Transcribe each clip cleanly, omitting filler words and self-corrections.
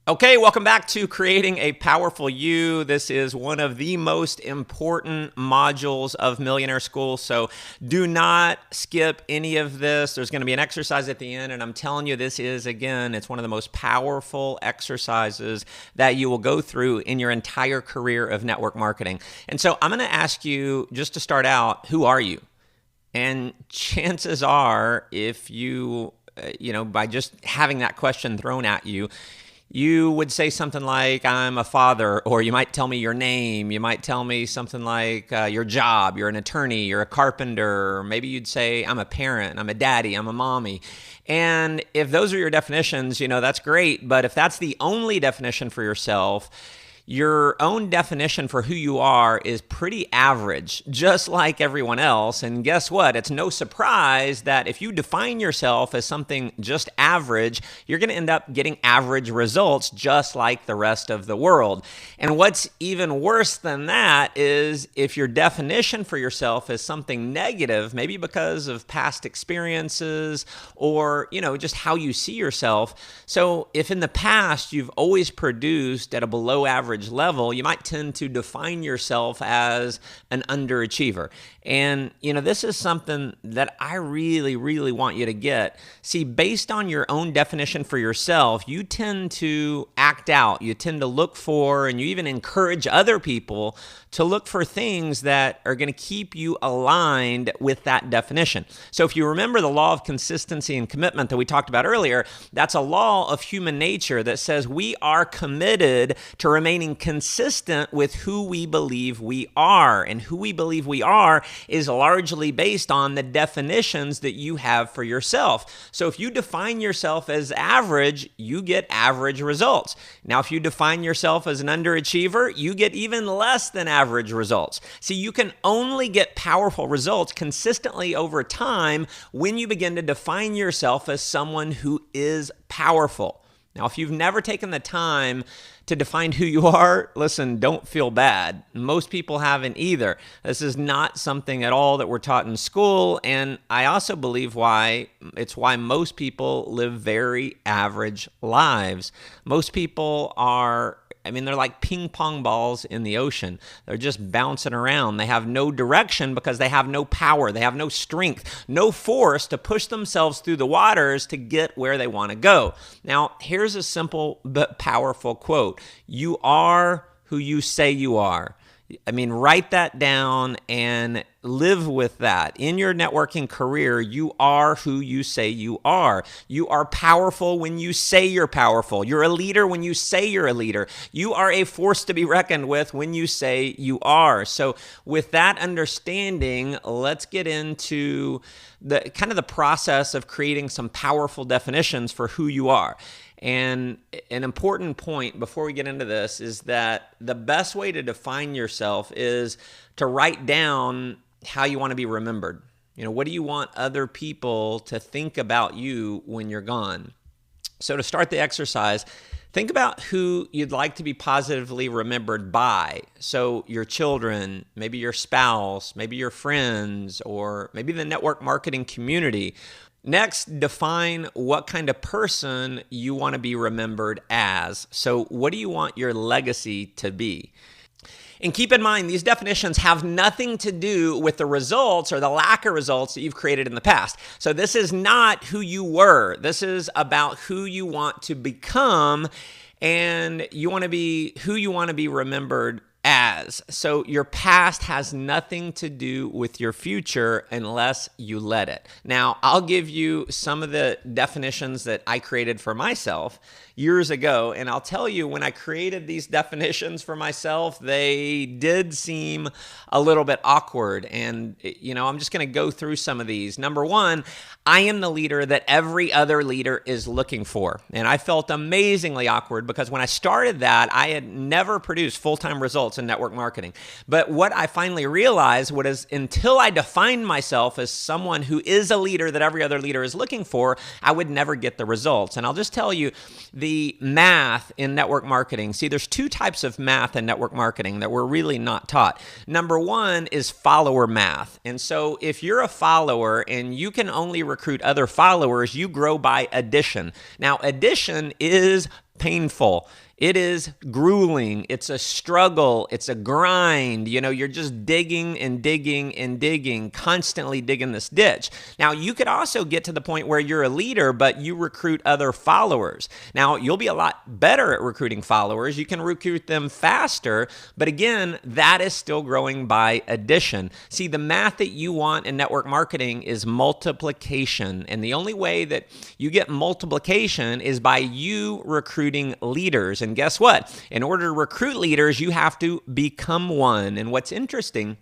Okay, welcome back to Creating a Powerful You. This is one of the most important modules of Millionaire School, so do not skip any of this. There's going to be an exercise at the end, and I'm telling you, this is, again, it's one of the most powerful exercises that you will go through in your entire career of network marketing. And so I'm going to ask you, just to start out, who are you? And chances are, if you, by just having that question thrown at you, you would say something like, I'm a father, or you might tell me your name. You might tell me something like your job. You're an attorney, you're a carpenter. Or maybe you'd say, I'm a parent, I'm a daddy, I'm a mommy. And if those are your definitions, that's great. But if that's the only definition for yourself, your own definition for who you are is pretty average, just like everyone else. And guess what? It's no surprise that if you define yourself as something just average, you're going to end up getting average results just like the rest of the world. And what's even worse than that is if your definition for yourself is something negative, maybe because of past experiences or, just how you see yourself. So if in the past you've always produced at a below average level, you might tend to define yourself as an underachiever. And, this is something that I really, really want you to get. See, based on your own definition for yourself, you tend to act out. You tend to look for, and you even encourage other people to look for things that are going to keep you aligned with that definition. So if you remember the law of consistency and commitment that we talked about earlier, that's a law of human nature that says we are committed to remaining consistent with who we believe we are. And who we believe we are is largely based on the definitions that you have for yourself. So if you define yourself as average, you get average results. Now, if you define yourself as an underachiever, you get even less than average results. See, you can only get powerful results consistently over time when you begin to define yourself as someone who is powerful. Now, if you've never taken the time to define who you are, listen, don't feel bad. Most people haven't either. This is not something at all that we're taught in school, and I also believe why most people live very average lives. Most people they're like ping pong balls in the ocean. They're just bouncing around. They have no direction because they have no power. They have no strength, no force to push themselves through the waters to get where they want to go. Now, here's a simple but powerful quote. You are who you say you are. Write that down and live with that. In your networking career, you are who you say you are. You are powerful when you say you're powerful. You're a leader when you say you're a leader. You are a force to be reckoned with when you say you are. So with that understanding, let's get into the process of creating some powerful definitions for who you are. And an important point before we get into this is that the best way to define yourself is to write down how you want to be remembered. What do you want other people to think about you when you're gone? So to start the exercise, think about who you'd like to be positively remembered by. So your children, maybe your spouse, maybe your friends, or maybe the network marketing community. Next, define what kind of person you want to be remembered as. So what do you want your legacy to be? And keep in mind, these definitions have nothing to do with the results or the lack of results that you've created in the past. So this is not who you were. This is about who you want to become, and you want to be who you want to be remembered as. So your past has nothing to do with your future unless you let it. Now, I'll give you some of the definitions that I created for myself years ago, and I'll tell you, when I created these definitions for myself, they did seem a little bit awkward, and I'm just going to go through some of these. Number one, I am the leader that every other leader is looking for, and I felt amazingly awkward because when I started that, I had never produced full-time results in network marketing. But what I finally realized was until I defined myself as someone who is a leader that every other leader is looking for, I would never get the results. And I'll just tell you, the math in network marketing. See, there's two types of math in network marketing that we're really not taught. Number one is follower math. And so if you're a follower and you can only recruit other followers, you grow by addition. Now, addition is painful. It is grueling. It's a struggle. It's a grind. You're just digging and digging and digging, constantly digging this ditch. Now, you could also get to the point where you're a leader, but you recruit other followers. Now, you'll be a lot better at recruiting followers. You can recruit them faster, but again, that is still growing by addition. See, the math that you want in network marketing is multiplication, and the only way that you get multiplication is by you recruiting leaders. And guess what? In order to recruit leaders, you have to become one. And what's interesting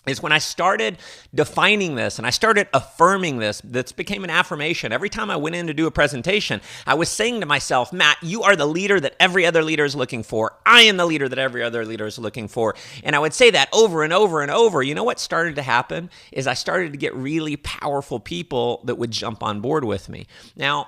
is when I started defining this and I started affirming this became an affirmation. Every time I went in to do a presentation, I was saying to myself, Matt, you are the leader that every other leader is looking for. I am the leader that every other leader is looking for. And I would say that over and over and over. You know what started to happen is I started to get really powerful people that would jump on board with me. Now,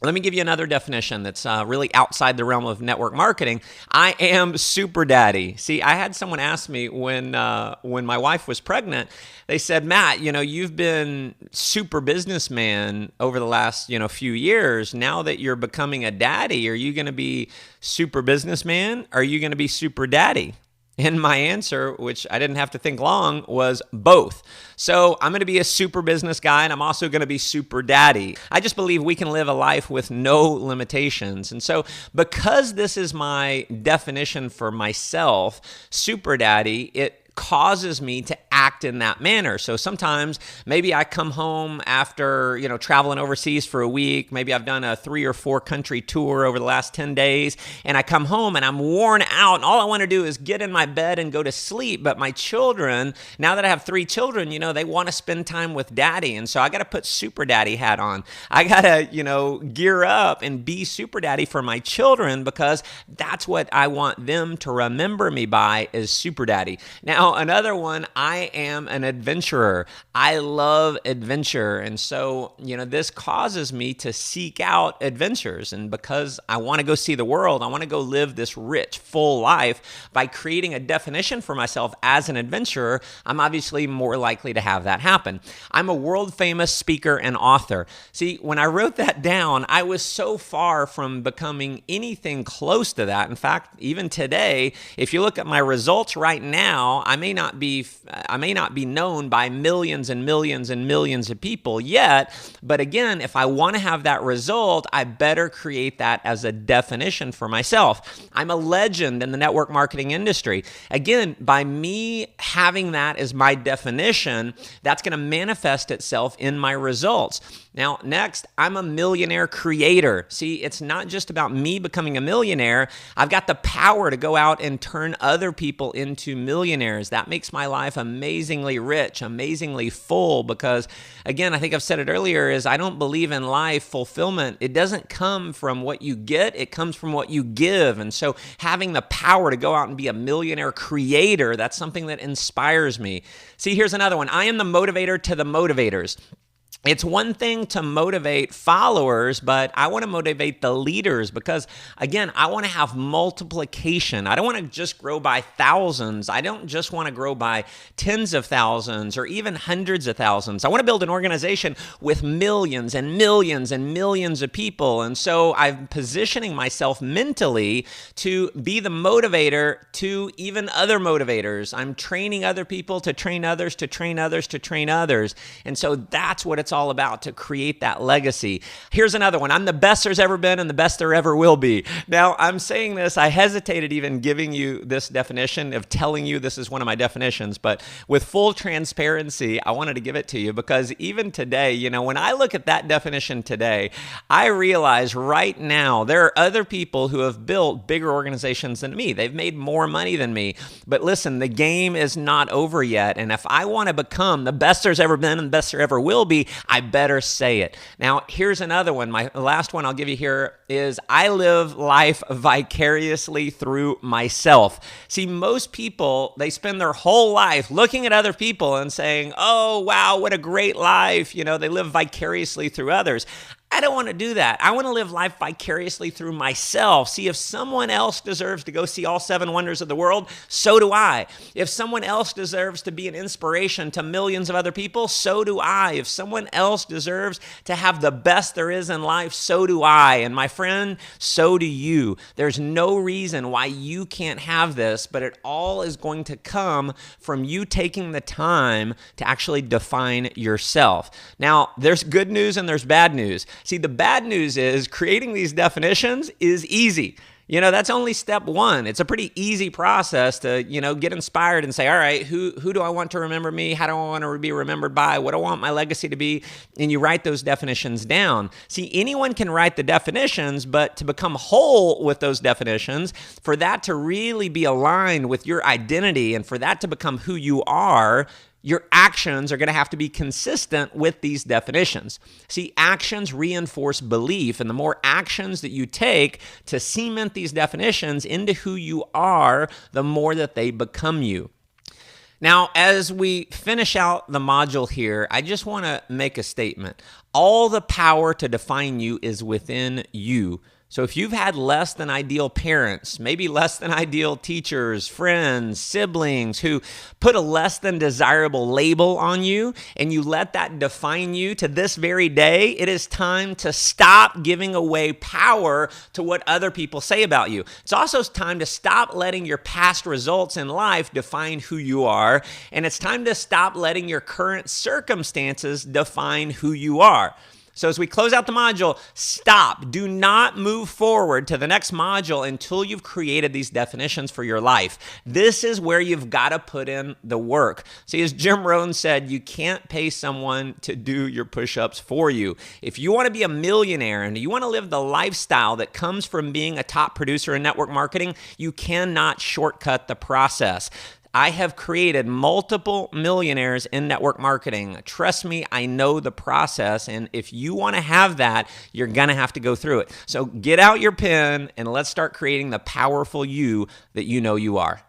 let me give you another definition that's really outside the realm of network marketing. I am super daddy. See, I had someone ask me when my wife was pregnant, they said, Matt, you've been super businessman over the last, few years. Now that you're becoming a daddy, are you going to be super businessman? Or are you going to be super daddy? And my answer, which I didn't have to think long, was both. So I'm going to be a super business guy, and I'm also going to be super daddy. I just believe we can live a life with no limitations. And so because this is my definition for myself, super daddy, it causes me to act in that manner. So sometimes maybe I come home after, traveling overseas for a week. Maybe I've done a 3 or 4 country tour over the last 10 days, and I come home and I'm worn out, and all I want to do is get in my bed and go to sleep. But my children, now that I have 3 children, they want to spend time with daddy. And so I got to put super daddy hat on. I got to, gear up and be super daddy for my children, because that's what I want them to remember me by, is super daddy. Now, another one, I am an adventurer. I love adventure. And so, this causes me to seek out adventures. And because I want to go see the world, I want to go live this rich, full life, by creating a definition for myself as an adventurer, I'm obviously more likely to have that happen. I'm a world famous speaker and author. See, when I wrote that down, I was so far from becoming anything close to that. In fact, even today, if you look at my results right now, I may not be known by millions and millions and millions of people yet, but again, if I want to have that result, I better create that as a definition for myself. I'm a legend in the network marketing industry. Again, by me having that as my definition, that's going to manifest itself in my results. Now, next, I'm a millionaire creator. See, it's not just about me becoming a millionaire. I've got the power to go out and turn other people into millionaires. That makes my life amazingly rich, amazingly full, because, again, I think I've said it earlier, is I don't believe in life fulfillment. It doesn't come from what you get. It comes from what you give. And so having the power to go out and be a millionaire creator, that's something that inspires me. See, here's another one. I am the motivator to the motivators. It's one thing to motivate followers, but I want to motivate the leaders, because, again, I want to have multiplication. I don't want to just grow by thousands. I don't just want to grow by tens of thousands or even hundreds of thousands. I want to build an organization with millions and millions and millions of people. And so I'm positioning myself mentally to be the motivator to even other motivators. I'm training other people to train others, to train others, to train others. And so that's what it's all about, to create that legacy. Here's another one. I'm the best there's ever been and the best there ever will be. Now, I'm saying this, I hesitated even giving you this definition, of telling you this is one of my definitions, but with full transparency, I wanted to give it to you, because even today, when I look at that definition today, I realize right now there are other people who have built bigger organizations than me. They've made more money than me. But listen, the game is not over yet. And if I want to become the best there's ever been and the best there ever will be, I better say it. Now, here's another one. My last one I'll give you here is I live life vicariously through myself. See, most people, they spend their whole life looking at other people and saying, oh, wow, what a great life. They live vicariously through others. I don't want to do that. I want to live life vicariously through myself. See, if someone else deserves to go see all seven wonders of the world, so do I. If someone else deserves to be an inspiration to millions of other people, so do I. If someone else deserves to have the best there is in life, so do I. And my friend, so do you. There's no reason why you can't have this, but it all is going to come from you taking the time to actually define yourself. Now, there's good news and there's bad news. See, the bad news is creating these definitions is easy. That's only step one. It's a pretty easy process to, get inspired and say, all right, who do I want to remember me? How do I want to be remembered by? What do I want my legacy to be? And you write those definitions down. See, anyone can write the definitions, but to become whole with those definitions, for that to really be aligned with your identity and for that to become who you are, your actions are going to have to be consistent with these definitions. See, actions reinforce belief, and the more actions that you take to cement these definitions into who you are, the more that they become you. Now, as we finish out the module here, I just want to make a statement. All the power to define you is within you. So if you've had less than ideal parents, maybe less than ideal teachers, friends, siblings who put a less than desirable label on you, and you let that define you to this very day, it is time to stop giving away power to what other people say about you. It's also time to stop letting your past results in life define who you are, and it's time to stop letting your current circumstances define who you are. So as we close out the module, stop. Do not move forward to the next module until you've created these definitions for your life. This is where you've got to put in the work. See, as Jim Rohn said, you can't pay someone to do your push-ups for you. If you want to be a millionaire and you want to live the lifestyle that comes from being a top producer in network marketing, you cannot shortcut the process. I have created multiple millionaires in network marketing. Trust me, I know the process. And if you want to have that, you're going to have to go through it. So get out your pen and let's start creating the powerful you that you know you are.